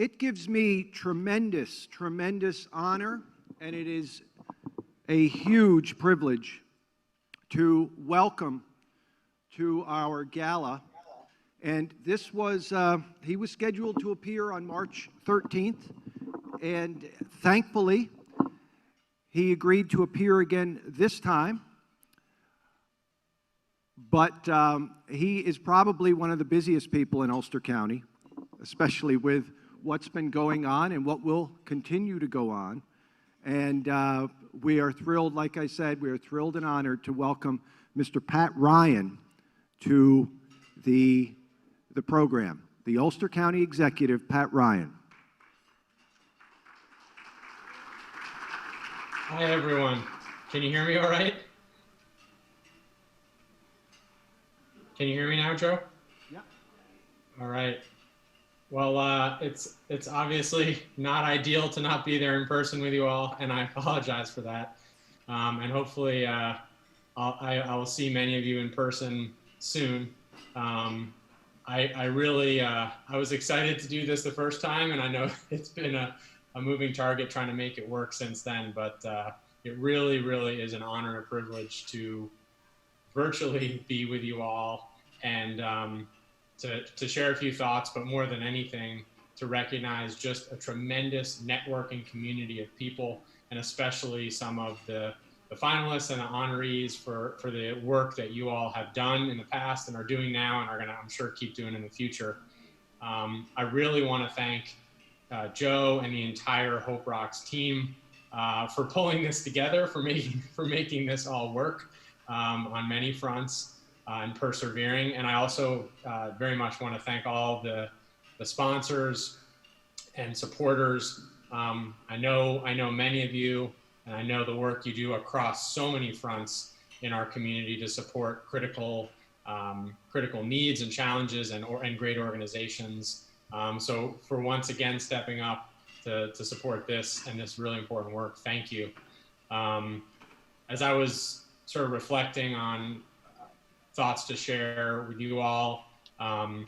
It gives me tremendous, tremendous honor, and it is a huge privilege to welcome to our gala. And this was, he was scheduled to appear on March 13th, and thankfully, he agreed to appear again this time. But he is probably one of the busiest people in Ulster County, especially with what's been going on and what will continue to go on. And we are thrilled, like I said, we are thrilled and honored to welcome Mr. Pat Ryan to the program. The Ulster County Executive, Pat Ryan. Hi, everyone. Can you hear me all right? Can you hear me now, Joe? Yeah. All right. Well, it's obviously not ideal to not be there in person with you all, and I apologize for that. And hopefully I will see many of you in person soon. I really, I was excited to do this the first time, and I know it's been a moving target trying to make it work since then, but it really, really is an honor and a privilege to virtually be with you all and to share a few thoughts, but more than anything, to recognize just a tremendous networking community of people, and especially some of the finalists and the honorees for the work that you all have done in the past and are doing now and are gonna, I'm sure, keep doing in the future. I really wanna thank Joe and the entire Hope Rocks team for pulling this together, for making this all work on many fronts and persevering. And I also very much want to thank all the sponsors and supporters. I know many of you, and I know the work you do across so many fronts in our community to support critical needs and challenges and great organizations. So for once again stepping up to support this and this really important work, thank you. As I was sort of reflecting on thoughts to share with you all, I'm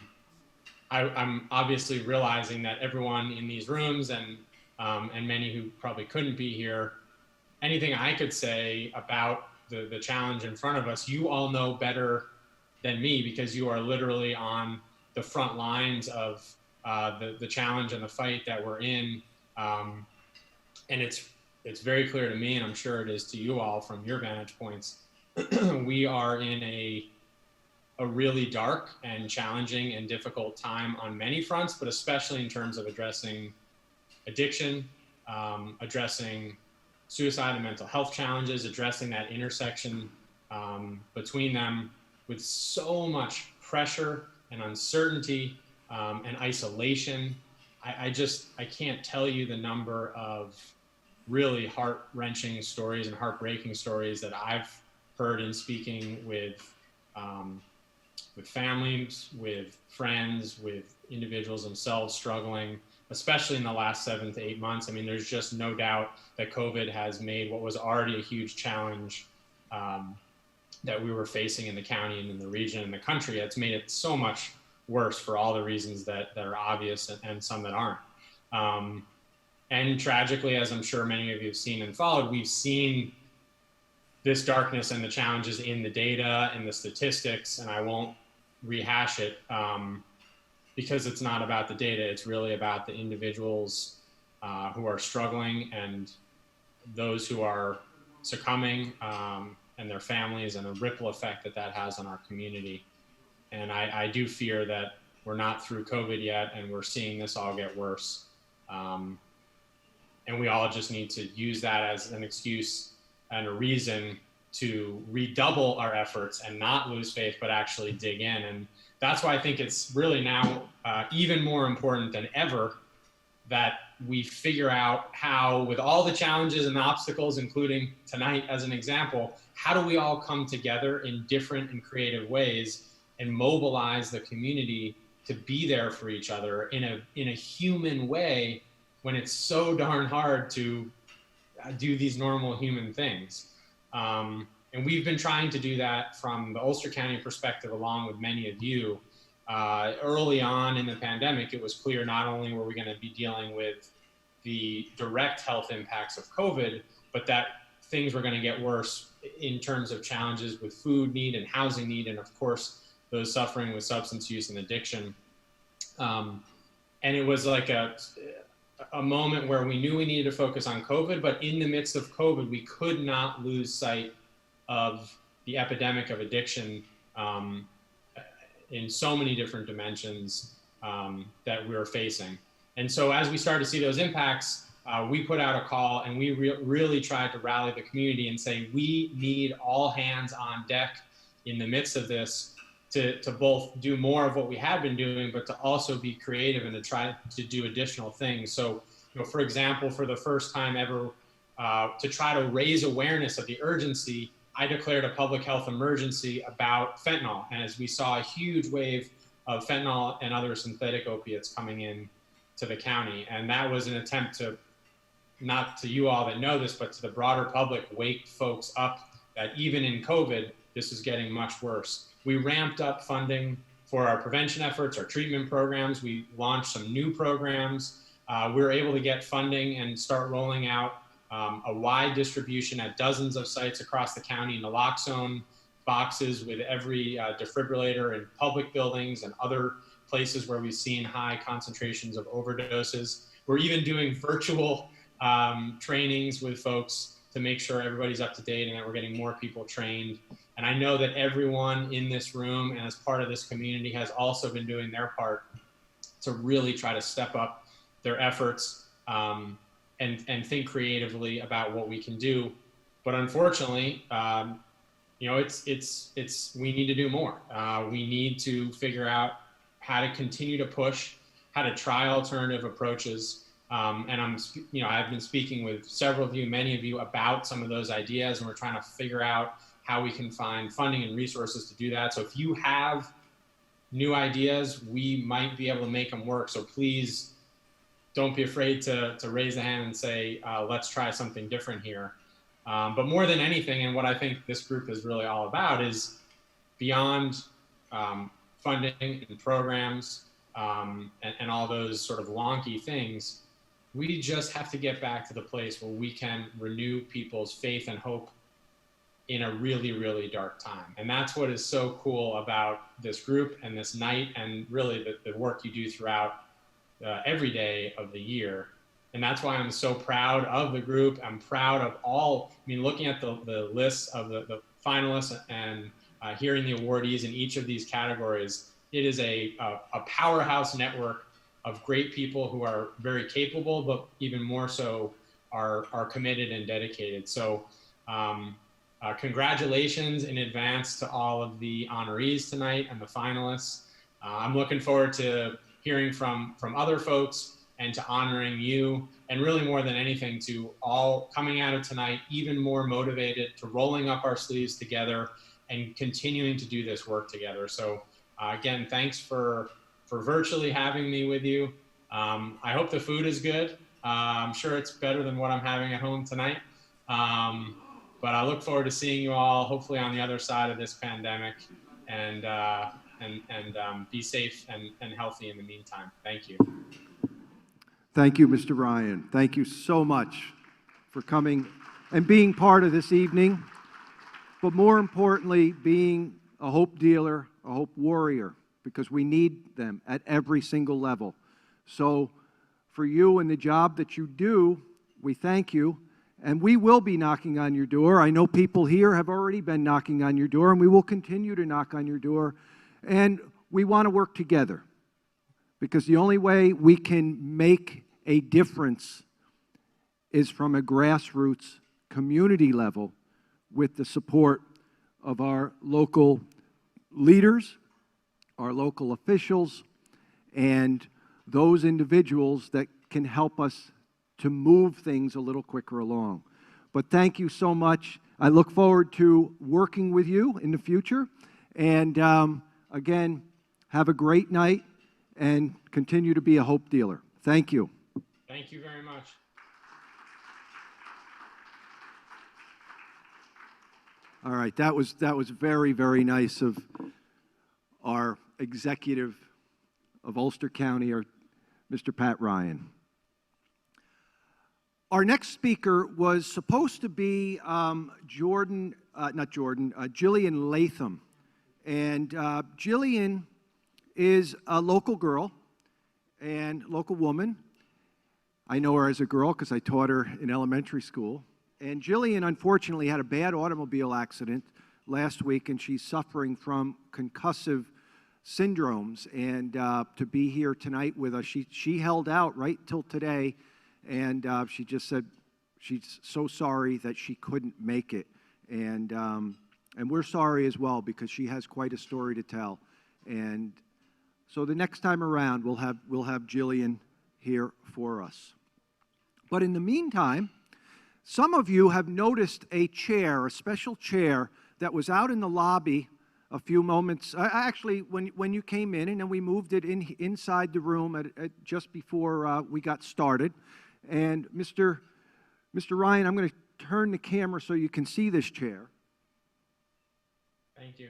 obviously realizing that everyone in these rooms and many who probably couldn't be here, anything I could say about the challenge in front of us, you all know better than me, because you are literally on the front lines of the challenge and the fight that we're in. And it's very clear to me, and I'm sure it is to you all from your vantage points, we are in a really dark and challenging and difficult time on many fronts, but especially in terms of addressing addiction, addressing suicide and mental health challenges, addressing that intersection between them with so much pressure and uncertainty and isolation. I can't tell you the number of really heart-wrenching stories and heartbreaking stories that I've heard in speaking with families, with friends, with individuals themselves struggling, especially in the last 7 to 8 months. I mean, there's just no doubt that COVID has made what was already a huge challenge that we were facing in the county and in the region and the country. It's made it so much worse for all the reasons that are obvious and some that aren't. And tragically, as I'm sure many of you have seen and followed, we've seen this darkness and the challenges in the data and the statistics, and I won't rehash it because it's not about the data. It's really about the individuals who are struggling and those who are succumbing and their families, and the ripple effect that has on our community. And I do fear that we're not through COVID yet, and we're seeing this all get worse. And we all just need to use that as an excuse and a reason to redouble our efforts and not lose faith, but actually dig in. And that's why I think it's really now even more important than ever that we figure out how, with all the challenges and obstacles, including tonight as an example, how do we all come together in different and creative ways and mobilize the community to be there for each other in a human way when it's so darn hard to do these normal human things. And we've been trying to do that from the Ulster County perspective, along with many of you. early on in the pandemic, it was clear not only were we going to be dealing with the direct health impacts of COVID, but that things were going to get worse in terms of challenges with food need and housing need, and of course, those suffering with substance use and addiction. And it was like a moment where we knew we needed to focus on COVID, but in the midst of COVID, we could not lose sight of the epidemic of addiction in so many different dimensions that we were facing. And so as we started to see those impacts, we put out a call and we really tried to rally the community and say, we need all hands on deck in the midst of this to both do more of what we had been doing, but to also be creative and to try to do additional things. So, for example, for the first time ever, to try to raise awareness of the urgency, I declared a public health emergency about fentanyl. And as we saw a huge wave of fentanyl and other synthetic opiates coming in to the county. And that was an attempt to, not to you all that know this, but to the broader public, wake folks up that even in COVID, this is getting much worse. We ramped up funding for our prevention efforts, our treatment programs. We launched some new programs. We were able to get funding and start rolling out a wide distribution at dozens of sites across the county, naloxone boxes with every defibrillator in public buildings and other places where we've seen high concentrations of overdoses. We're even doing virtual trainings with folks to make sure everybody's up to date and that we're getting more people trained. And I know that everyone in this room and as part of this community has also been doing their part to really try to step up their efforts and think creatively about what we can do. But unfortunately, it's we need to do more. We need to figure out how to continue to push, how to try alternative approaches. And I've been speaking with several of you, many of you, about some of those ideas, and we're trying to figure out how we can find funding and resources to do that. So if you have new ideas, we might be able to make them work. So please don't be afraid to raise a hand and say, let's try something different here. But more than anything, and what I think this group is really all about, is beyond funding and programs and all those sort of wonky things, we just have to get back to the place where we can renew people's faith and hope in a really, really dark time. And that's what is so cool about this group and this night, and really the work you do throughout every day of the year. And that's why I'm so proud of the group. I'm proud of all, looking at the list of the finalists and hearing the awardees in each of these categories, it is a powerhouse network of great people who are very capable, but even more so are committed and dedicated. So congratulations in advance to all of the honorees tonight and the finalists. I'm looking forward to hearing from other folks and to honoring you, and really more than anything to all coming out of tonight even more motivated, to rolling up our sleeves together and continuing to do this work together. So again, thanks for virtually having me with you. I hope the food is good. I'm sure it's better than what I'm having at home tonight. But I look forward to seeing you all hopefully on the other side of this pandemic, and be safe and healthy in the meantime. Thank you. Thank you, Mr. Ryan. Thank you so much for coming and being part of this evening, but more importantly, being a hope dealer, a hope warrior, because we need them at every single level. So for you and the job that you do, we thank you, and we will be knocking on your door. I know people here have already been knocking on your door, and we will continue to knock on your door, and we want to work together, because the only way we can make a difference is from a grassroots community level with the support of our local leaders, our local officials, and those individuals that can help us to move things a little quicker along. But thank you so much. I look forward to working with you in the future. And again, have a great night and continue to be a hope dealer. Thank you. Thank you very much. All right, that was very, very nice of our executive of Ulster County, Mr. Pat Ryan. Our next speaker was supposed to be Jillian Latham. And Jillian is a local girl and local woman. I know her as a girl because I taught her in elementary school. And Jillian, unfortunately, had a bad automobile accident last week, and she's suffering from concussive syndromes. And to be here tonight with us, she held out right till today, and she just said she's so sorry that she couldn't make it. And we're sorry as well, because she has quite a story to tell. And so the next time around, we'll have Jillian here for us. But in the meantime, some of you have noticed a chair, a special chair, that was out in the lobby a few moments, actually when you came in, and then we moved it inside the room just before we got started. And Mr. Ryan, I'm going to turn the camera so you can see this chair. Thank you.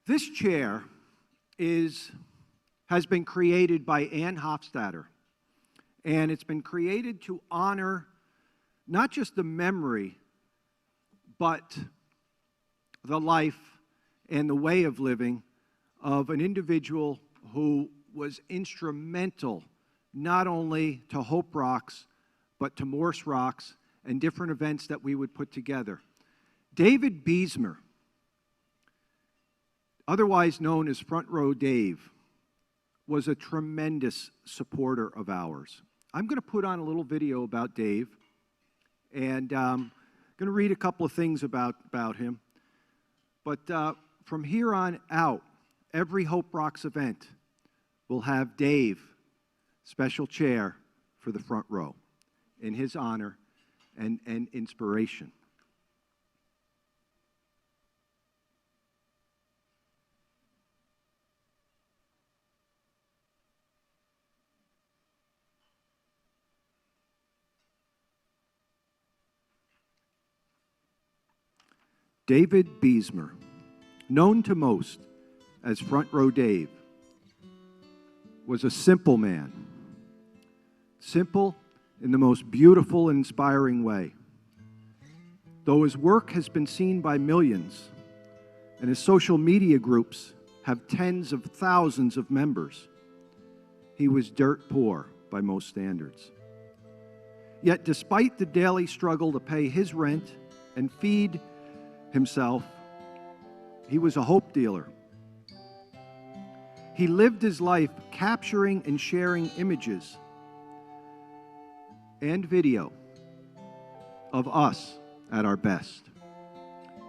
This chair has been created by Ann Hofstadter, and it's been created to honor not just the memory, but the life and the way of living of an individual who was instrumental not only to Hope Rocks, but to Morse Rocks and different events that we would put together. David Beesmer, otherwise known as Front Row Dave, was a tremendous supporter of ours. I'm going to put on a little video about Dave, and I'm going to read a couple of things about him. But from here on out, every Hope Rocks event will have Dave, special chair for the front row, in his honor and inspiration. David Beesmer, known to most as Front Row Dave, was a simple man. Simple in the most beautiful and inspiring way. Though his work has been seen by millions, and his social media groups have tens of thousands of members, he was dirt poor by most standards. Yet despite the daily struggle to pay his rent and feed himself, he was a hope dealer. He lived his life capturing and sharing images and video of us at our best.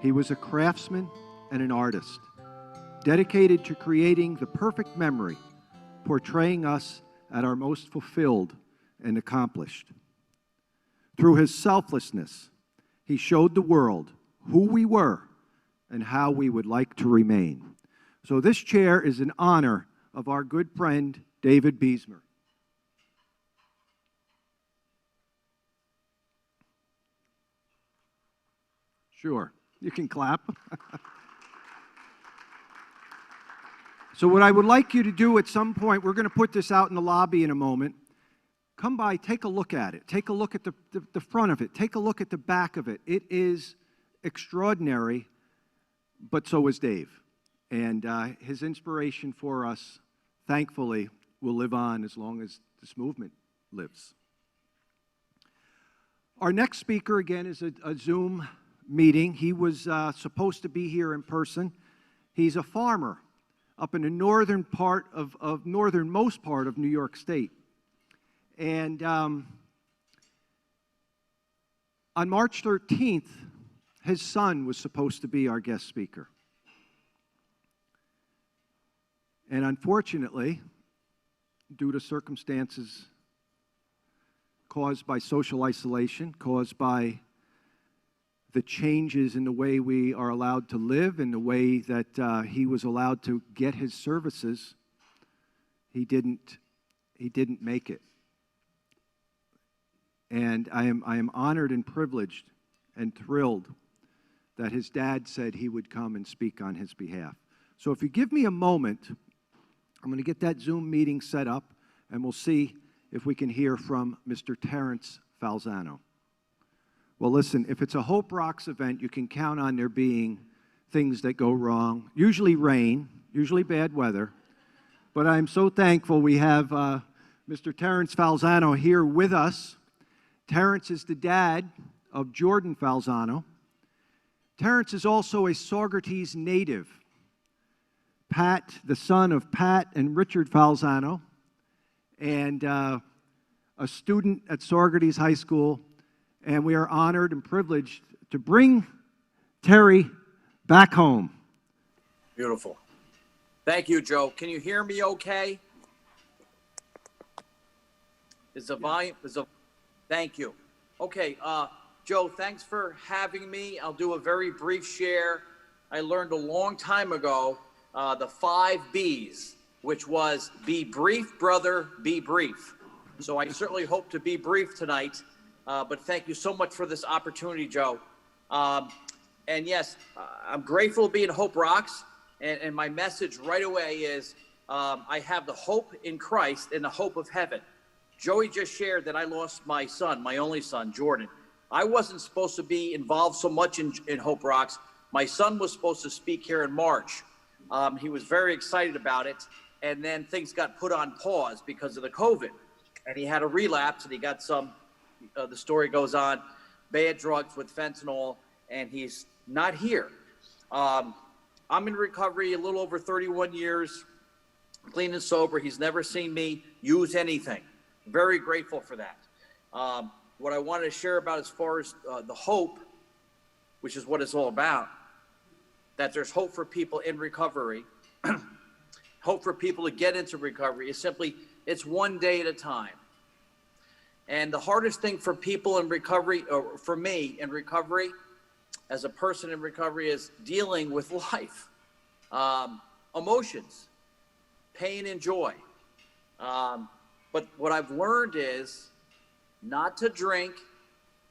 He was a craftsman and an artist, dedicated to creating the perfect memory, portraying us at our most fulfilled and accomplished. Through his selflessness, he showed the world who we were and how we would like to remain. So this chair is in honor of our good friend, David Beesmer. Sure, you can clap. So what I would like you to do at some point, we're going to put this out in the lobby in a moment. Come by, take a look at it. Take a look at the front of it. Take a look at the back of it. It is extraordinary, but so is Dave. And his inspiration for us, thankfully, will live on as long as this movement lives. Our next speaker, again, is a Zoom meeting. He was supposed to be here in person. He's a farmer up in the northern part northernmost part of New York State. And on March 13th, his son was supposed to be our guest speaker. And unfortunately, due to circumstances caused by social isolation, caused by the changes in the way we are allowed to live, and the way that he was allowed to get his services, he didn't make it. And I am honored and privileged and thrilled that his dad said he would come and speak on his behalf. So if you give me a moment, I'm going to get that Zoom meeting set up, and we'll see if we can hear from Mr. Terence Falzano. Well, listen, if it's a Hope Rocks event, you can count on there being things that go wrong, usually rain, usually bad weather. But I'm so thankful we have Mr. Terence Falzano here with us. Terence is the dad of Jordan Falzano. Terence is also a Saugerties native. Pat, the son of Pat and Richard Falzano, and a student at Saugerties High School. And we are honored and privileged to bring Terry back home. Beautiful. Thank you, Joe. Can you hear me okay? Is the volume, thank you. Okay, Joe, thanks for having me. I'll do a very brief share. I learned a long time ago the 5 B's, which was be brief, brother, be brief. So I certainly hope to be brief tonight, but thank you so much for this opportunity, Joe. And yes, I'm grateful to be in Hope Rocks, and my message right away is I have the hope in Christ and the hope of heaven. Joey just shared that I lost my son, my only son, Jordan. I wasn't supposed to be involved so much in Hope Rocks. My son was supposed to speak here in March. He was very excited about it, and then things got put on pause because of the COVID. And he had a relapse, and he got some, the story goes on, bad drugs with fentanyl, and he's not here. I'm in recovery a little over 31 years, clean and sober. He's never seen me use anything. Very grateful for that. What I wanted to share about as far as the hope, which is what it's all about, that there's hope for people in recovery, hope for people to get into recovery, is simply, it's one day at a time. And the hardest thing for people in recovery, or for me in recovery, as a person in recovery, is dealing with life, emotions, pain and joy. But what I've learned is not to drink,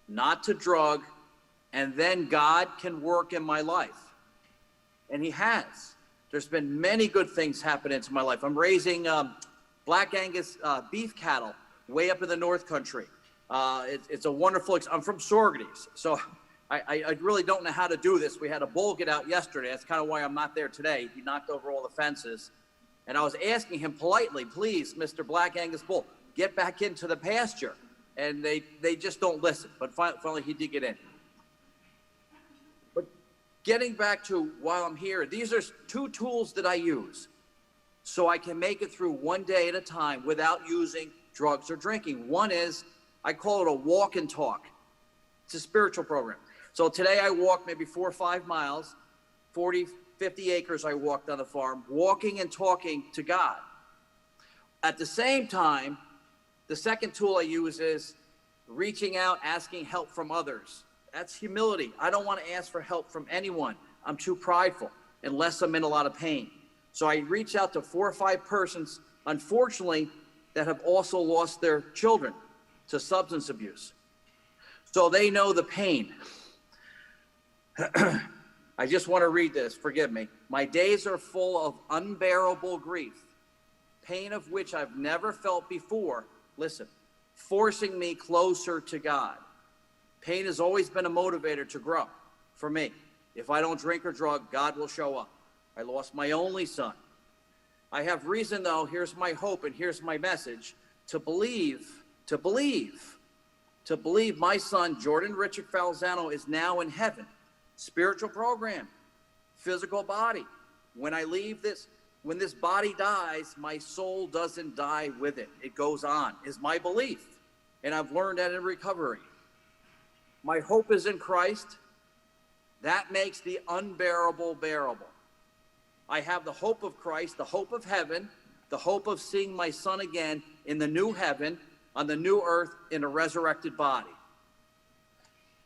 not to drug, and then God can work in my life. And he has. There's been many good things happen into my life. I'm raising Black Angus beef cattle way up in the North Country. It's a wonderful, I'm from Saugerties, so I really don't know how to do this. We had a bull get out yesterday. That's kind of why I'm not there today. He knocked over all the fences. And I was asking him politely, please, Mr. Black Angus Bull, get back into the pasture. And they just don't listen. But finally, he did get in. But getting back to while I'm here, these are 2 tools that I use so I can make it through one day at a time without using drugs or drinking. One is, I call it a walk and talk. It's a spiritual program. So today I walked maybe 4 or 5 miles, 40, 50 acres I walked on the farm, walking and talking to God. At the same time, the second tool I use is reaching out, asking help from others. That's humility. I don't want to ask for help from anyone. I'm too prideful unless I'm in a lot of pain. So I reach out to 4 or 5 persons, unfortunately, that have also lost their children to substance abuse. So they know the pain. I just want to read this, forgive me. My days are full of unbearable grief, pain of which I've never felt before, listen, forcing me closer to God. Pain has always been a motivator to grow for me. If I don't drink or drug, God will show up. I lost my only son. I have reason, though, here's my hope and here's my message, to believe my son, Jordan Richard Falzano, is now in heaven. Spiritual program, physical body. When I leave this, when this body dies, my soul doesn't die with it. It goes on, is my belief. And I've learned that in recovery. My hope is in Christ. That makes the unbearable bearable. I have the hope of Christ, the hope of heaven, the hope of seeing my son again in the new heaven, on the new earth, in a resurrected body.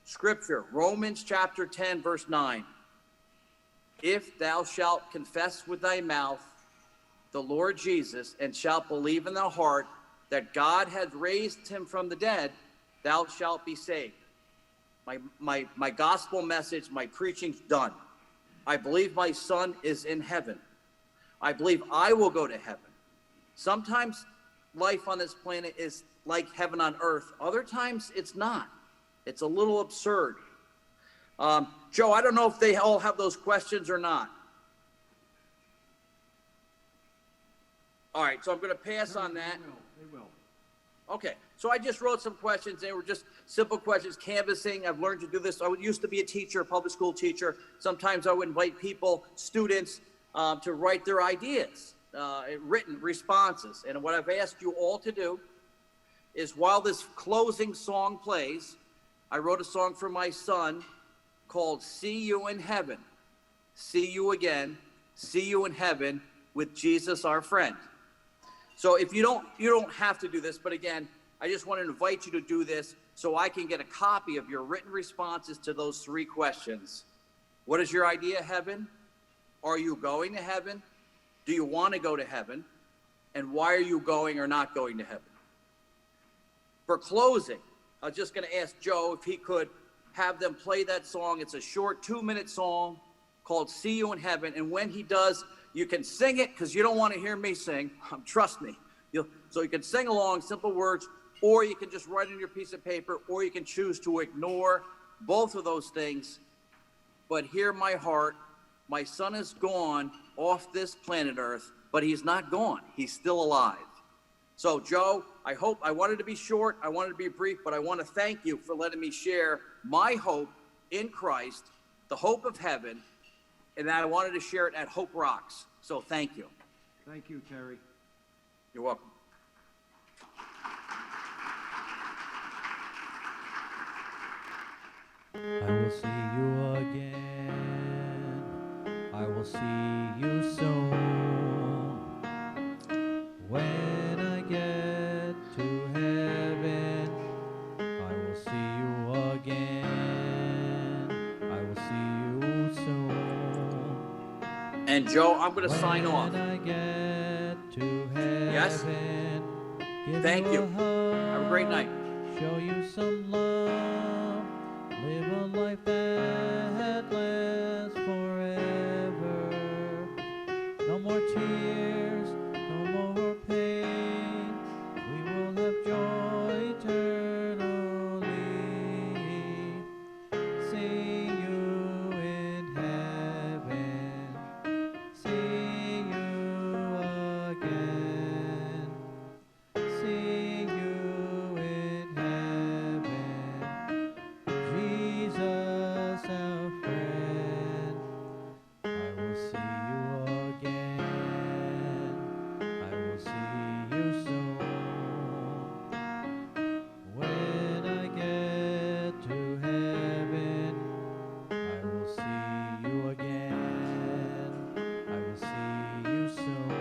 Scripture, Romans chapter 10, verse 9. If thou shalt confess with thy mouth the Lord Jesus, and shalt believe in thy heart that God hath raised him from the dead, thou shalt be saved. My gospel message, my preaching's done. I believe my son is in heaven. I believe I will go to heaven. Sometimes life on this planet is like heaven on earth. Other times it's not. It's a little absurd. Joe, I don't know if they all have those questions or not. All right, so I'm going to pass on that. They will. Okay, so I just wrote some questions. They were just simple questions, canvassing. I've learned to do this. I used to be a teacher, a public school teacher. Sometimes I would invite people, students, to write their ideas, written responses. And what I've asked you all to do is, while this closing song plays, I wrote a song for my son called See You in Heaven. See you again. See you in heaven with Jesus, our friend. So if you don't have to do this, but again, I just want to invite you to do this so I can get a copy of your written responses to those 3 questions. What is your idea of heaven? Are you going to heaven? Do you want to go to heaven? And why are you going or not going to heaven? For closing, I was just going to ask Joe if he could have them play that song. It's a short 2-minute song called See You in Heaven. And when he does, you can sing it, because you don't want to hear me sing. Trust me. So you can sing along, simple words, or you can just write on your piece of paper, or you can choose to ignore both of those things. But hear my heart. My son is gone off this planet Earth, but he's not gone. He's still alive. So, Joe, I wanted to be short. I wanted to be brief, but I want to thank you for letting me share my hope in Christ, the hope of heaven, and I wanted to share it at Hope Rocks. So thank you. Thank you, Terry. You're welcome. I will see you again. I will see you soon. When I get to heaven, I will see you again. I will see you soon. And Joe, I'm going to sign off. When I get to heaven, Yes? give Thank you. a hug, Have a great night. show you some love, live a life that lasts forever. No more tears, no more pain, we will have joy eternally. See you in heaven, see you again, see you in heaven, Jesus our friend. I will see you again, I will see you soon. When I get to heaven, I will see you again, I will see you soon.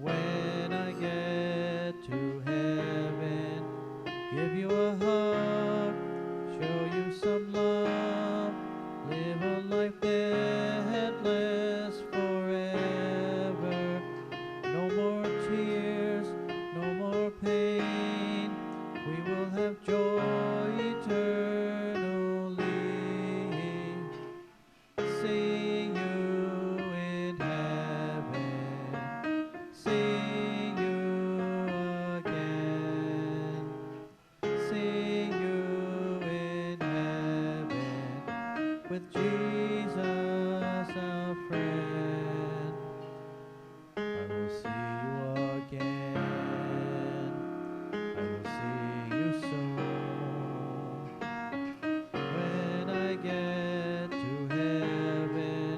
When I get to heaven, give you a hug, show you some love, live a life that lasts forever. No more tears, no more pain, we will have joy eternally. See you in heaven, see you again, see you in heaven with Jesus our friend. I will see you again, I will see you soon. When I get to heaven,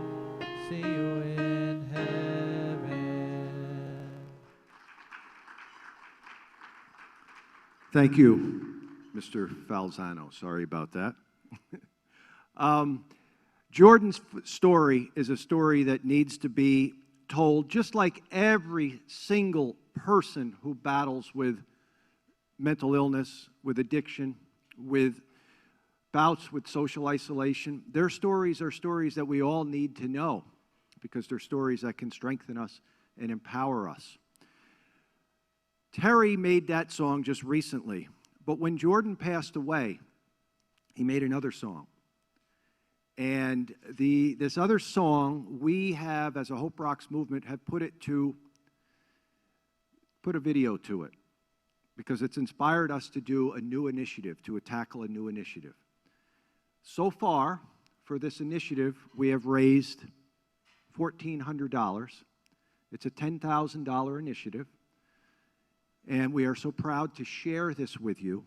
see you in heaven. Thank you, Mr. Falzano. Sorry about that. Jordan's story is a story that needs to be told, just like every single person who battles with mental illness, with addiction, with bouts with social isolation. Their stories are stories that we all need to know, because they're stories that can strengthen us and empower us. Terry made that song just recently, but when Jordan passed away, he made another song. And this other song, we have, as a Hope Rocks movement, have put a video to it because it's inspired us to do a new initiative, to tackle a new initiative. So far, for this initiative, we have raised $1,400. It's a $10,000 initiative, and we are so proud to share this with you.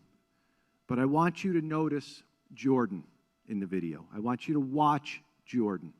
But I want you to notice Jordan in the video. I want you to watch Jordan.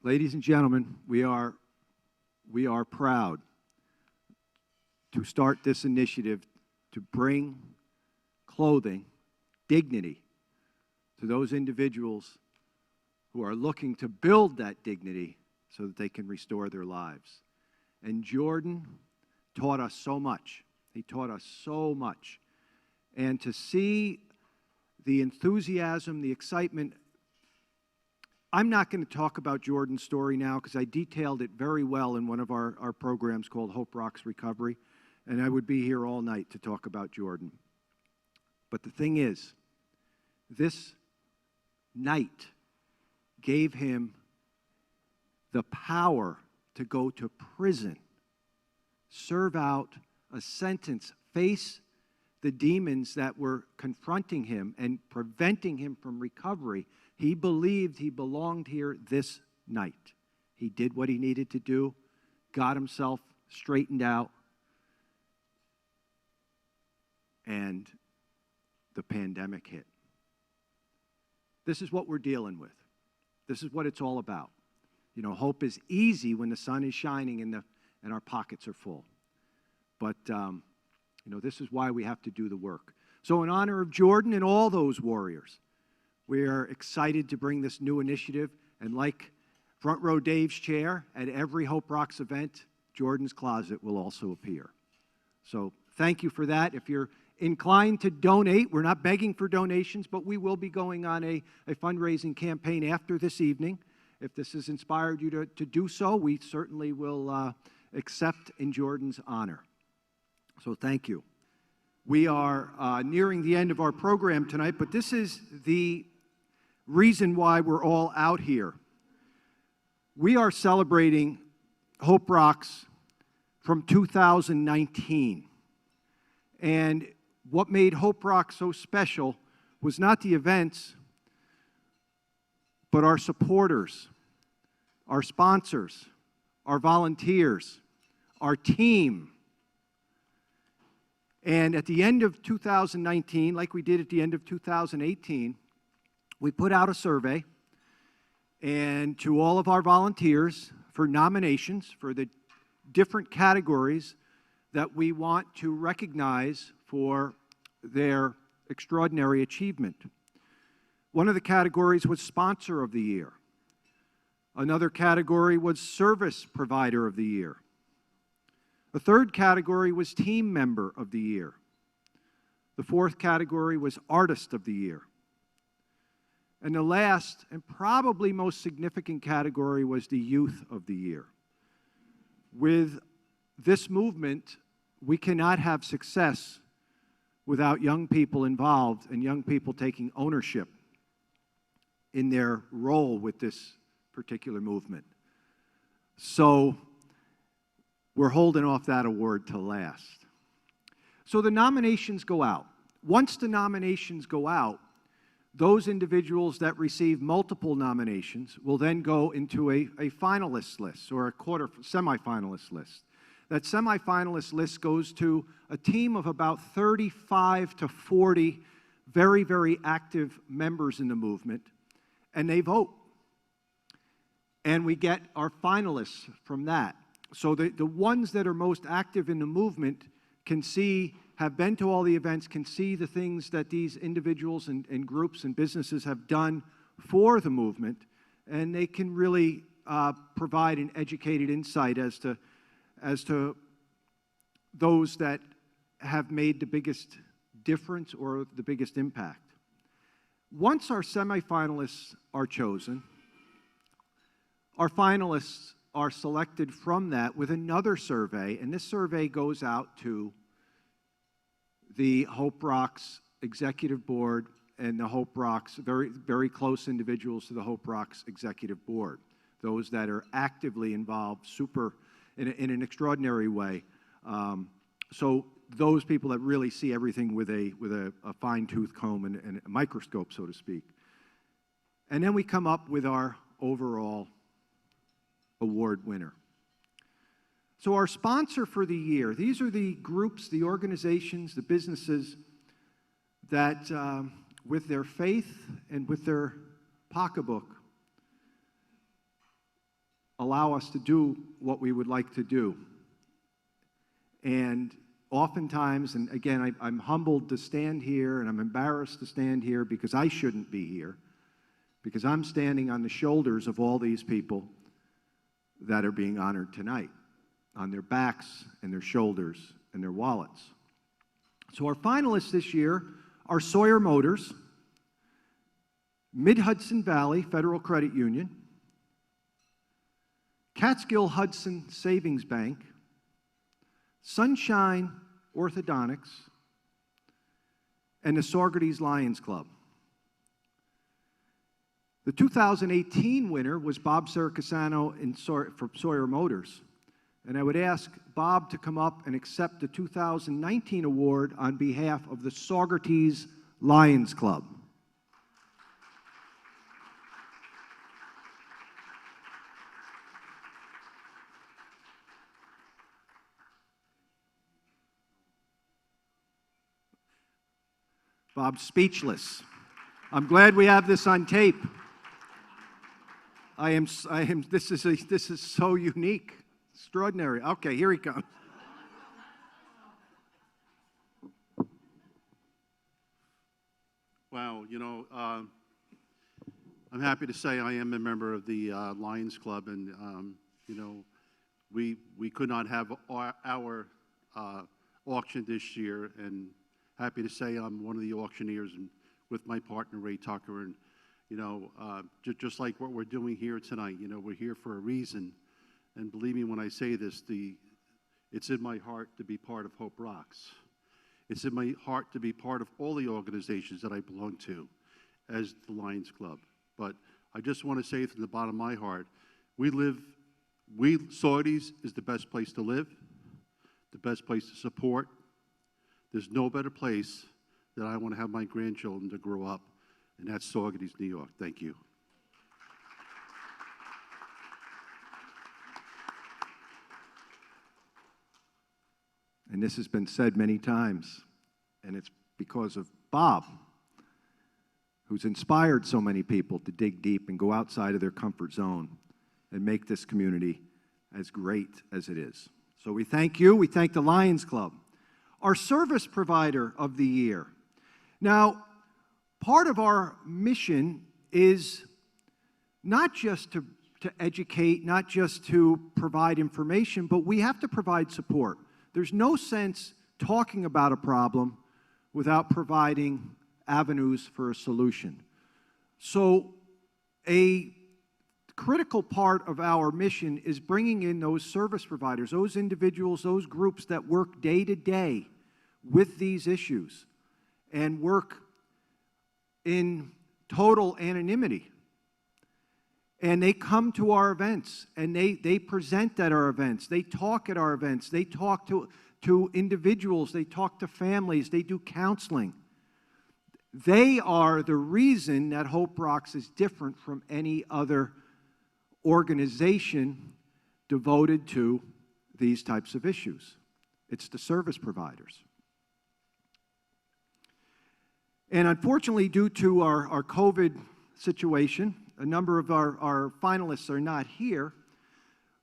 Ladies and gentlemen, we are proud to start this initiative to bring clothing, dignity, to those individuals who are looking to build that dignity so that they can restore their lives. And Jordan taught us so much. He taught us so much. And to see the enthusiasm, the excitement I'm not going to talk about Jordan's story now because I detailed it very well in one of our programs called Hope Rocks Recovery, and I would be here all night to talk about Jordan. But the thing is, this night gave him the power to go to prison, serve out a sentence, face the demons that were confronting him and preventing him from recovery. He believed he belonged here this night. He did what he needed to do, got himself straightened out, and the pandemic hit. This is what we're dealing with. This is what it's all about. You know, hope is easy when the sun is shining and our pockets are full. But, you know, this is why we have to do the work. So in honor of Jordan and all those warriors, we are excited to bring this new initiative. And like Front Row Dave's chair, at every Hope Rocks event, Jordan's closet will also appear. So thank you for that. If you're inclined to donate, we're not begging for donations, but we will be going on a fundraising campaign after this evening. If this has inspired you to do so, we certainly will accept in Jordan's honor. So thank you. We are nearing the end of our program tonight, but this is the reason why we're all out here. We are celebrating Hope Rocks from 2019. And what made Hope Rocks so special was not the events, but our supporters, our sponsors, our volunteers, our team. And at the end of 2019, like we did at the end of 2018, we put out a survey and to all of our volunteers for nominations for the different categories that we want to recognize for their extraordinary achievement. One of the categories was Sponsor of the Year. Another category was Service Provider of the Year. The third category was Team Member of the Year. The fourth category was Artist of the Year. And the last and probably most significant category was the Youth of the Year. With this movement, we cannot have success without young people involved and young people taking ownership in their role with this particular movement. So we're holding off that award till last. So the nominations go out. Once the nominations go out, those individuals that receive multiple nominations will then go into a finalist list or a semifinalist list. That semifinalist list goes to a team of about 35 to 40 very, very active members in the movement, and they vote. And we get our finalists from that. So the ones that are most active in the movement can see, have been to all the events, can see the things that these individuals and groups and businesses have done for the movement, and they can really provide an educated insight as to those that have made the biggest difference or the biggest impact. Once our semifinalists are chosen, our finalists are selected from that with another survey, and this survey goes out to the Hope Rocks Executive Board and the Hope Rocks, very, very close individuals to the Hope Rocks Executive Board, those that are actively involved in an extraordinary way. So those people that really see everything with a fine-tooth comb and a microscope, so to speak. And then we come up with our overall award winner. So our sponsor for the year, these are the groups, the organizations, the businesses that with their faith and with their pocketbook allow us to do what we would like to do. And oftentimes, and again, I'm humbled to stand here and I'm embarrassed to stand here because I shouldn't be here, because I'm standing on the shoulders of all these people that are being honored tonight, on their backs and their shoulders and their wallets. So our finalists this year are Sawyer Motors, Mid-Hudson Valley Federal Credit Union, Catskill Hudson Savings Bank, Sunshine Orthodontics, and the Saugerties Lions Club. The 2018 winner was Bob Sericasano from Sawyer Motors. And I would ask Bob to come up and accept the 2019 award on behalf of the Saugerties Lions Club. Bob's speechless. I'm glad we have this on tape. This is so unique, extraordinary. Okay, here he comes. Wow, I'm happy to say I am a member of the Lions Club, and we could not have our auction this year, and happy to say I'm one of the auctioneers, and with my partner Ray Tucker, and just like what we're doing here tonight, we're here for a reason, and believe me when I say this, it's in my heart to be part of Hope Rocks. It's in my heart to be part of all the organizations that I belong to as the Lions Club. But I just want to say from the bottom of my heart, Saugerties is the best place to live, the best place to support. There's no better place that I want to have my grandchildren to grow up, and that's Saugerties, New York. Thank you. And this has been said many times, and it's because of Bob, who's inspired so many people to dig deep and go outside of their comfort zone and make this community as great as it is. So we thank you. We thank the Lions Club. Our service provider of the year. Now, part of our mission is not just to educate, not just to provide information, but we have to provide support. There's no sense talking about a problem without providing avenues for a solution. So a critical part of our mission is bringing in those service providers, those individuals, those groups that work day to day with these issues and work in total anonymity. And they come to our events, and they present at our events, they talk at our events, they talk to individuals, they talk to families, they do counseling. They are the reason that Hope Rocks is different from any other organization devoted to these types of issues. It's the service providers. And unfortunately, due to our COVID situation, a number of our finalists are not here,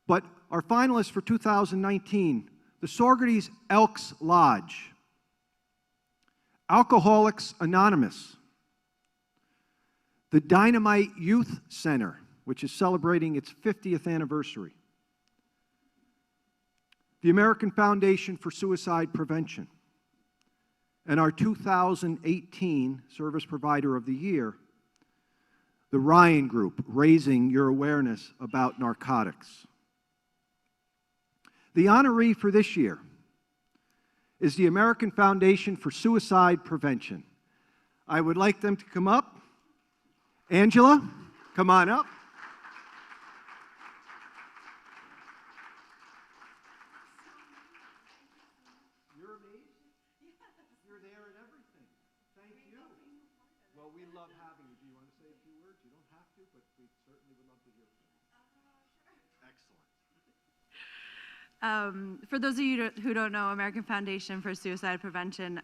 but our finalists for 2019, the Saugerties Elks Lodge, Alcoholics Anonymous, the Dynamite Youth Center, which is celebrating its 50th anniversary, the American Foundation for Suicide Prevention, and our 2018 Service Provider of the Year, the Ryan Group, raising your awareness about narcotics. The honoree for this year is the American Foundation for Suicide Prevention. I would like them to come up. Angela, come on up. You're amazing. You're there and everything. Thank you. Well, we love having you. Do you want to say a few words? You don't have to, but we certainly would love to hear from you. Excellent. For those of you who don't know, American Foundation for Suicide Prevention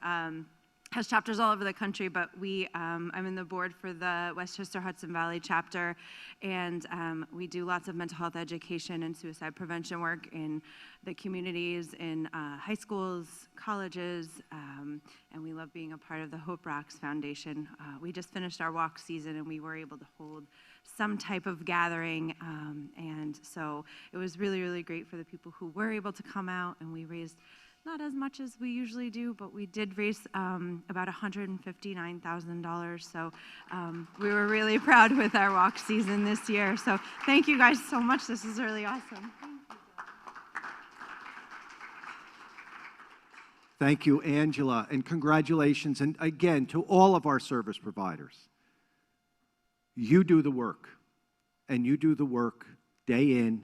has chapters all over the country, but I'm in the board for the Westchester Hudson Valley chapter, and we do lots of mental health education and suicide prevention work in the communities, in high schools, colleges, and we love being a part of the Hope Rocks Foundation. We just finished our walk season, and we were able to hold some type of gathering, and so it was really, really great for the people who were able to come out, and we raised not as much as we usually do, but we did raise about $159,000. So we were really proud with our walk season this year. So thank you guys so much. This is really awesome. Thank you, Angela, and congratulations, and again, to all of our service providers. You do the work, and you do the work day in,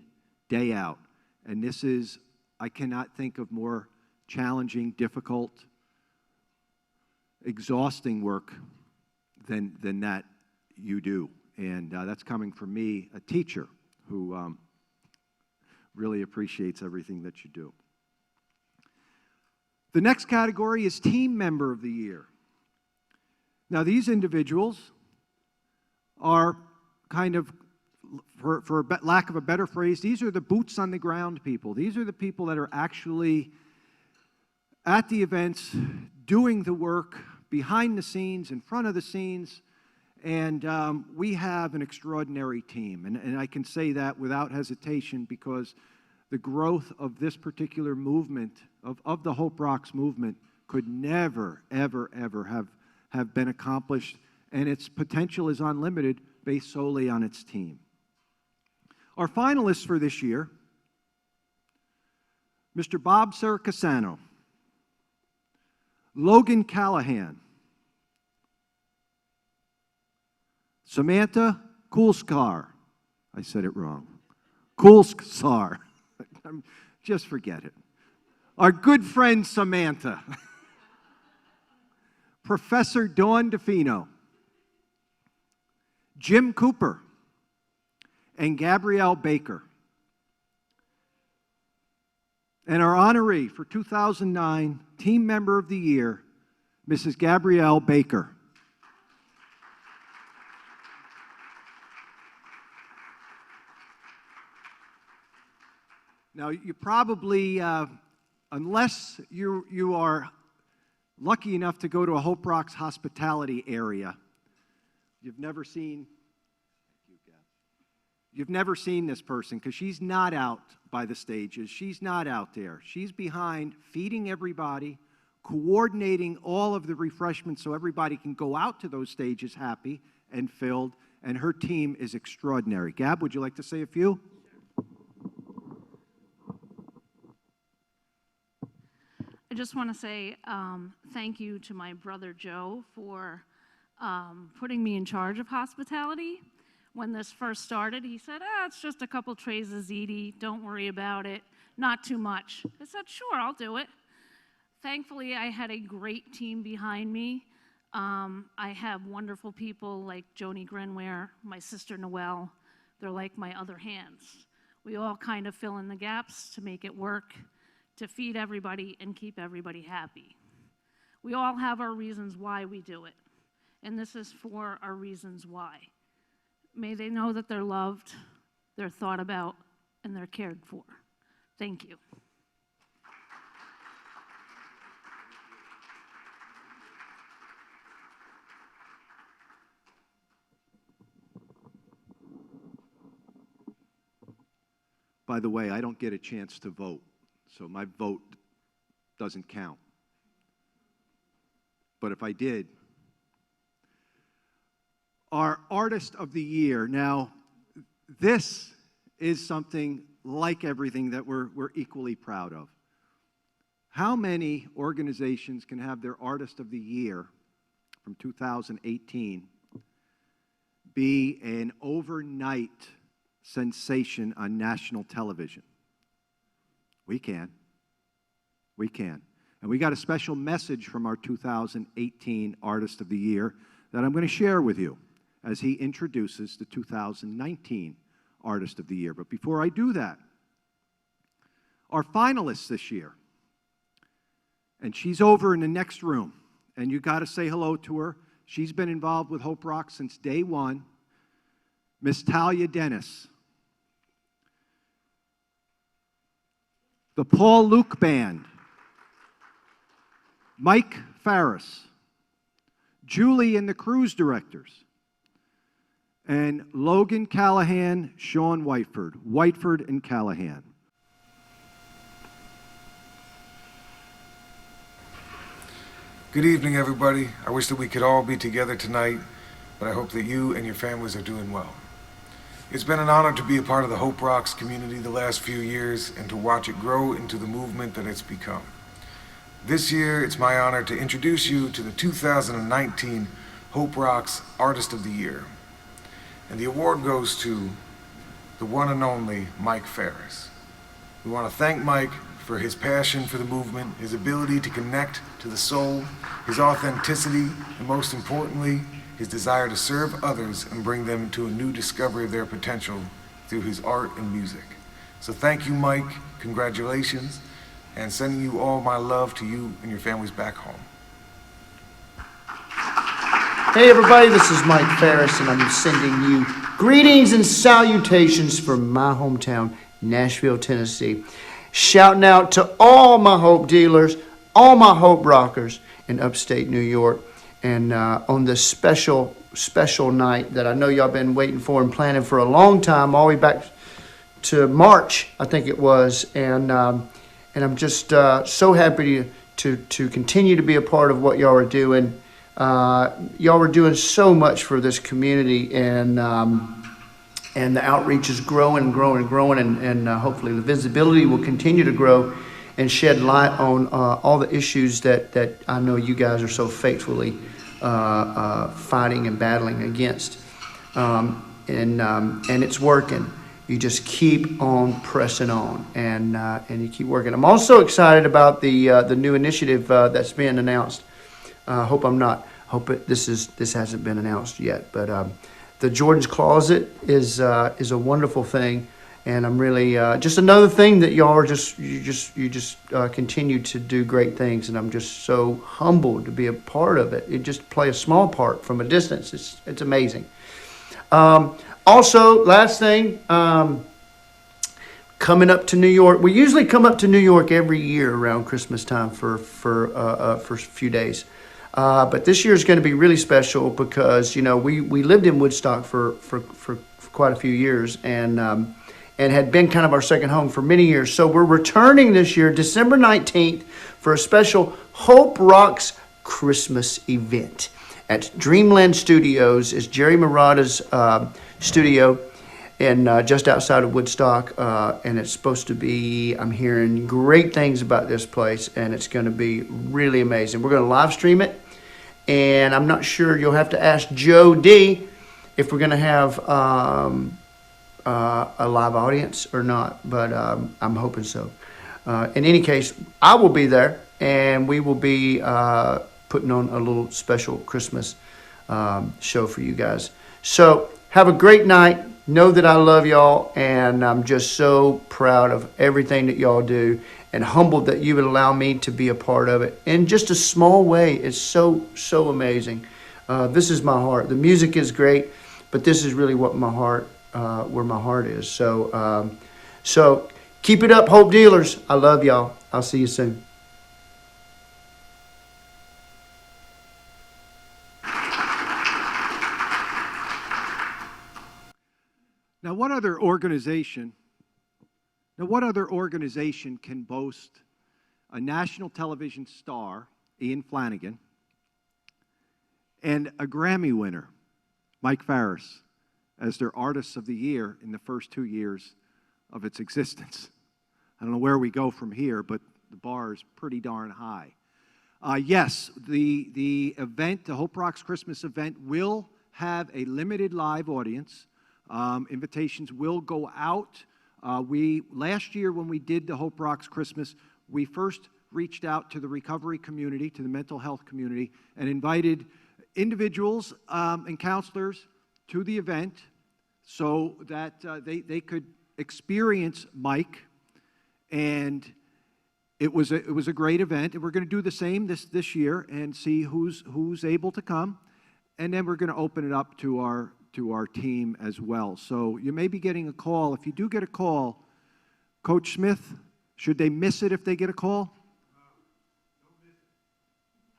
day out. And this is, I cannot think of more challenging, difficult, exhausting work than that you do. And that's coming from me, a teacher, who really appreciates everything that you do. The next category is Team Member of the Year. Now, these individuals are kind of, for lack of a better phrase, these are the boots on the ground people. These are the people that are actually at the events, doing the work, behind the scenes, in front of the scenes, and we have an extraordinary team. And I can say that without hesitation because the growth of this particular movement, of the Hope Rocks movement, could never, ever, ever have been accomplished, and its potential is unlimited based solely on its team. Our finalists for this year, Mr. Bob Sercasano, Logan Callahan, Samantha Kulskar, I said it wrong, Kulskar, just forget it. Our good friend Samantha, Professor Dawn DeFino, Jim Cooper, and Gabrielle Baker. And our honoree for 2009, Team Member of the Year, Mrs. Gabrielle Baker. Now, you probably, unless you are lucky enough to go to a Hope Rocks hospitality area, you've never seen this person because she's not out by the stages. She's not out there. She's behind feeding everybody, coordinating all of the refreshments so everybody can go out to those stages happy and filled, and her team is extraordinary. Gab, would you like to say a few? I just want to say thank you to my brother Joe for putting me in charge of hospitality. When this first started, he said, it's just a couple trays of ziti, don't worry about it, not too much. I said, sure, I'll do it. Thankfully, I had a great team behind me. I have wonderful people like Joni Grenware, my sister Noelle. They're like my other hands. We all kind of fill in the gaps to make it work, to feed everybody and keep everybody happy. We all have our reasons why we do it, and this is for our reasons why. May they know that they're loved, they're thought about, and they're cared for. Thank you. By the way, I don't get a chance to vote, so my vote doesn't count. But if I did, our Artist of the Year. Now, this is something like everything that we're equally proud of. How many organizations can have their Artist of the Year from 2018 be an overnight sensation on national television? We can. We can. And we got a special message from our 2018 Artist of the Year that I'm going to share with you as he introduces the 2019 Artist of the Year. But before I do that, our finalists this year, and she's over in the next room, and you got to say hello to her. She's been involved with Hope Rocks since day one, Miss Talia Dennis. The Paul Luke Band, Mike Farris, Julie and the Cruise Directors, and Logan Callahan, Sean Whiteford and Callahan. Good evening, everybody. I wish that we could all be together tonight, but I hope that you and your families are doing well. It's been an honor to be a part of the Hope Rocks community the last few years and to watch it grow into the movement that it's become. This year, it's my honor to introduce you to the 2019 Hope Rocks Artist of the Year. And the award goes to the one and only Mike Ferris. We want to thank Mike for his passion for the movement, his ability to connect to the soul, his authenticity, and most importantly, his desire to serve others and bring them to a new discovery of their potential through his art and music. So thank you, Mike, congratulations, and sending you all my love to you and your families back home. Hey everybody, this is Mike Ferris, and I'm sending you greetings and salutations from my hometown, Nashville, Tennessee. Shouting out to all my Hope dealers, all my Hope rockers in upstate New York, and on this special night that I know y'all been waiting for and planning for a long time, all the way back to March, I think it was, and I'm just so happy to continue to be a part of what y'all are doing. Y'all are doing so much for this community, and the outreach is growing and growing and growing, and hopefully the visibility will continue to grow and shed light on all the issues that I know you guys are so faithfully fighting and battling against. And it's working. You just keep on pressing on, and you keep working. I'm also excited about the new initiative that's being announced. This hasn't been announced yet, but the Jordan's Closet is a wonderful thing, and I'm really just another thing that y'all are you continue to do great things, and I'm just so humbled to be a part of it. It just play a small part from a distance. It's amazing. Also, last thing, coming up to New York. We usually come up to New York every year around Christmas time for a few days. But this year is going to be really special because, you know, we lived in Woodstock for quite a few years, and had been kind of our second home for many years. So we're returning this year, December 19th, for a special Hope Rocks Christmas event at Dreamland Studios. It's Jerry Murata's studio, and just outside of Woodstock, and it's supposed to be, I'm hearing great things about this place, and it's going to be really amazing. We're going to live stream it, and I'm not sure, you'll have to ask Joe D if we're going to have a live audience or not, but I'm hoping so. In any case, I will be there, and we will be putting on a little special Christmas show for you guys. So have a great night. Know that I love y'all, and I'm just so proud of everything that y'all do, and humbled that you would allow me to be a part of it in just a small way. It's so amazing. This is my heart. The music is great, but this is really what my heart, where my heart is. So keep it up, Hope Dealers. I love y'all. I'll see you soon. Now, what other organization can boast a national television star, Ian Flanagan, and a Grammy winner, Mike Ferris, as their Artists of the Year in the first 2 years of its existence? I don't know where we go from here, but the bar is pretty darn high. Yes, the event, the Hope Rocks Christmas event, will have a limited live audience. Invitations will go out. Last year when we did the Hope Rocks Christmas, we first reached out to the recovery community, to the mental health community, and invited individuals and counselors to the event so that they could experience Mike. And it was a great event, and we're going to do the same this year and see who's able to come, and then we're going to open it up to our team as well. So you may be getting a call. If you do get a call, Coach Smith, should they miss it if they get a call? Don't miss it.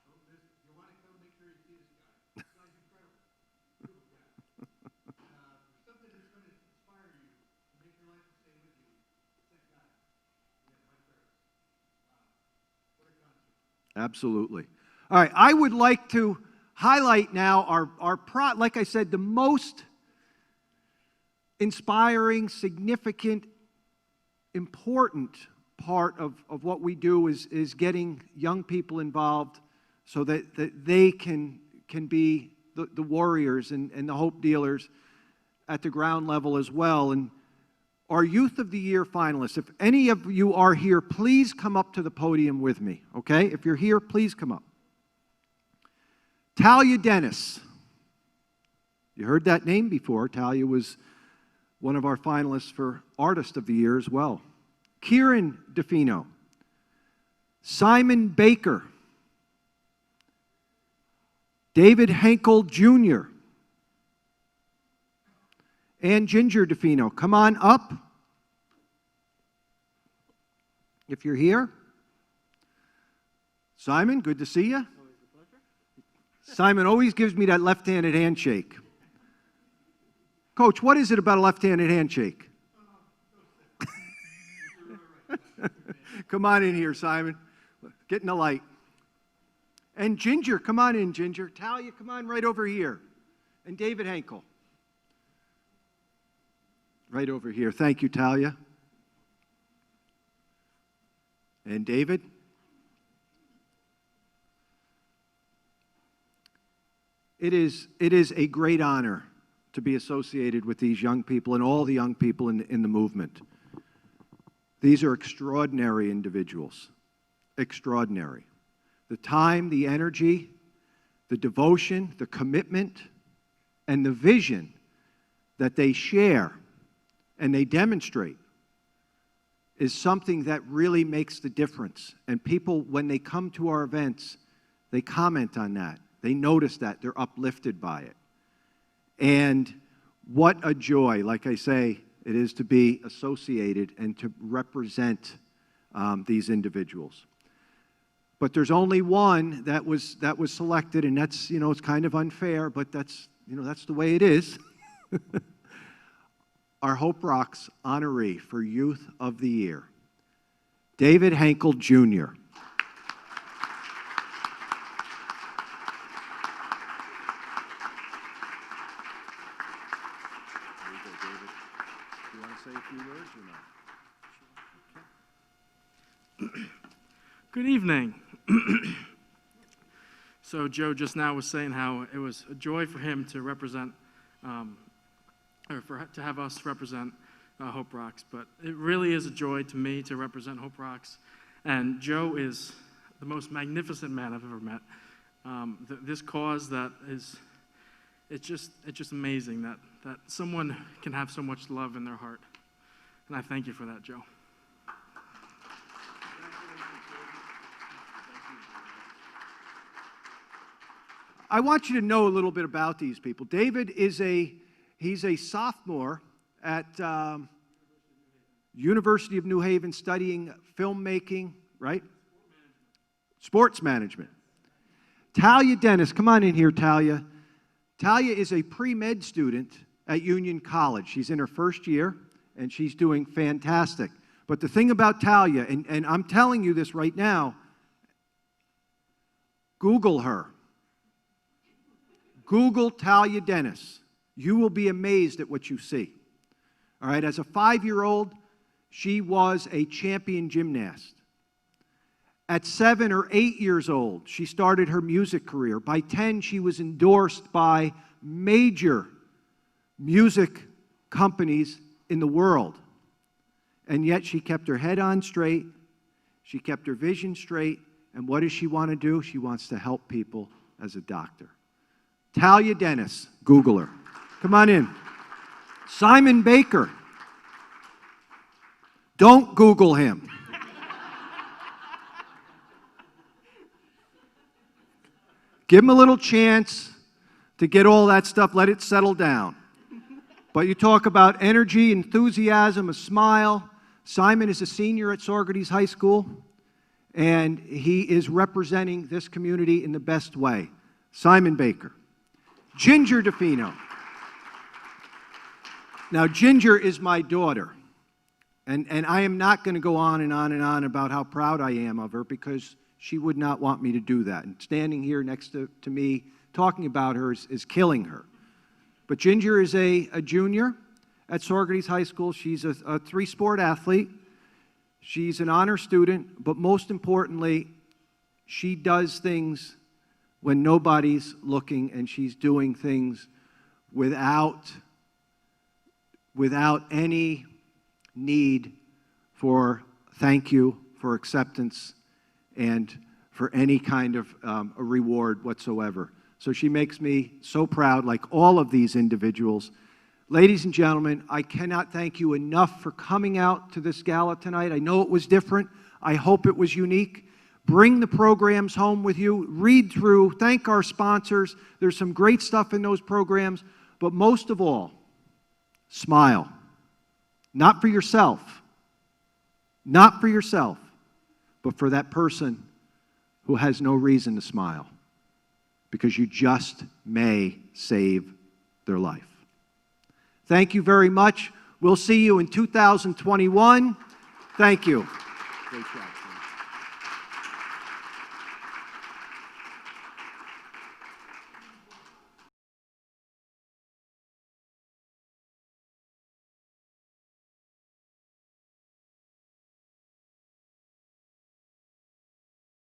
Don't miss it. You want to come, make sure you see this guy. This guy's incredible. Beautiful guy. Something that's going to inspire you to make your life stay with you. It's that guy. Yeah, Mike Ferris. What a concert. Absolutely. All right, I would like to highlight now like I said, the most inspiring, significant, important part of what we do is getting young people involved so that they can be the warriors and the hope dealers at the ground level as well. And our Youth of the Year finalists, if any of you are here, please come up to the podium with me, okay? If you're here, please come up. Talia Dennis. You heard that name before. Talia was one of our finalists for Artist of the Year as well. Kieran DeFino. Simon Baker. David Henkel Jr. And Ginger DeFino. Come on up if you're here. Simon, good to see you. Simon always gives me that left-handed handshake. Coach, what is it about a left-handed handshake? Come on in here, Simon. Get in the light. And Ginger, come on in, Ginger. Talia, come on right over here. And David Henkel. Right over here. Thank you, Talia. And David. It is a great honor to be associated with these young people and all the young people in the movement. These are extraordinary individuals. Extraordinary. The time, the energy, the devotion, the commitment, and the vision that they share and they demonstrate is something that really makes the difference. And people, when they come to our events, they comment on that. They notice that. They're uplifted by it. And what a joy, like I say, it is to be associated and to represent these individuals. But there's only one that was selected, and that's, it's kind of unfair, but that's the way it is. Our Hope Rocks honoree for Youth of the Year, David Henkel Jr. Good evening. So Joe just now was saying how it was a joy for him to represent, to have us represent Hope Rocks, but it really is a joy to me to represent Hope Rocks. And Joe is the most magnificent man I've ever met. This cause that is, it's just amazing that someone can have so much love in their heart. And I thank you for that, Joe. I want you to know a little bit about these people. David is he's a sophomore at University of New Haven studying filmmaking, right? Sports management. Talia Dennis, come on in here, Talia. Talia is a pre-med student at Union College. She's in her first year, and she's doing fantastic. But the thing about Talia, and I'm telling you this right now, Google her. Google Talia Dennis. You will be amazed at what you see. All right, as a 5-year-old, she was a champion gymnast. At 7 or 8 years old, she started her music career. By 10, she was endorsed by major music companies in the world. And yet she kept her head on straight, she kept her vision straight, and what does she want to do? She wants to help people as a doctor. Talia Dennis, Google her. Come on in. Simon Baker. Don't Google him. Give him a little chance to get all that stuff, let it settle down. But you talk about energy, enthusiasm, a smile. Simon is a senior at Saugerties High School, and he is representing this community in the best way. Simon Baker. Ginger DeFino. Now, Ginger is my daughter, and I am not going to go on and on and on about how proud I am of her because she would not want me to do that. And standing here next to me, talking about her is killing her. But Ginger is a junior at Saugerties High School. She's a three-sport athlete. She's an honor student, but most importantly, she does things when nobody's looking, and she's doing things without any need for thank you, for acceptance, and for any kind of a reward whatsoever. So she makes me so proud, like all of these individuals. Ladies and gentlemen, I cannot thank you enough for coming out to this gala tonight. I know it was different. I hope it was unique. Bring the programs home with you. Read through. Thank our sponsors. There's some great stuff in those programs. But most of all, smile. Not for yourself. Not for yourself, but for that person who has no reason to smile, because you just may save their life. Thank you very much. We'll see you in 2021. Thank you. Great job.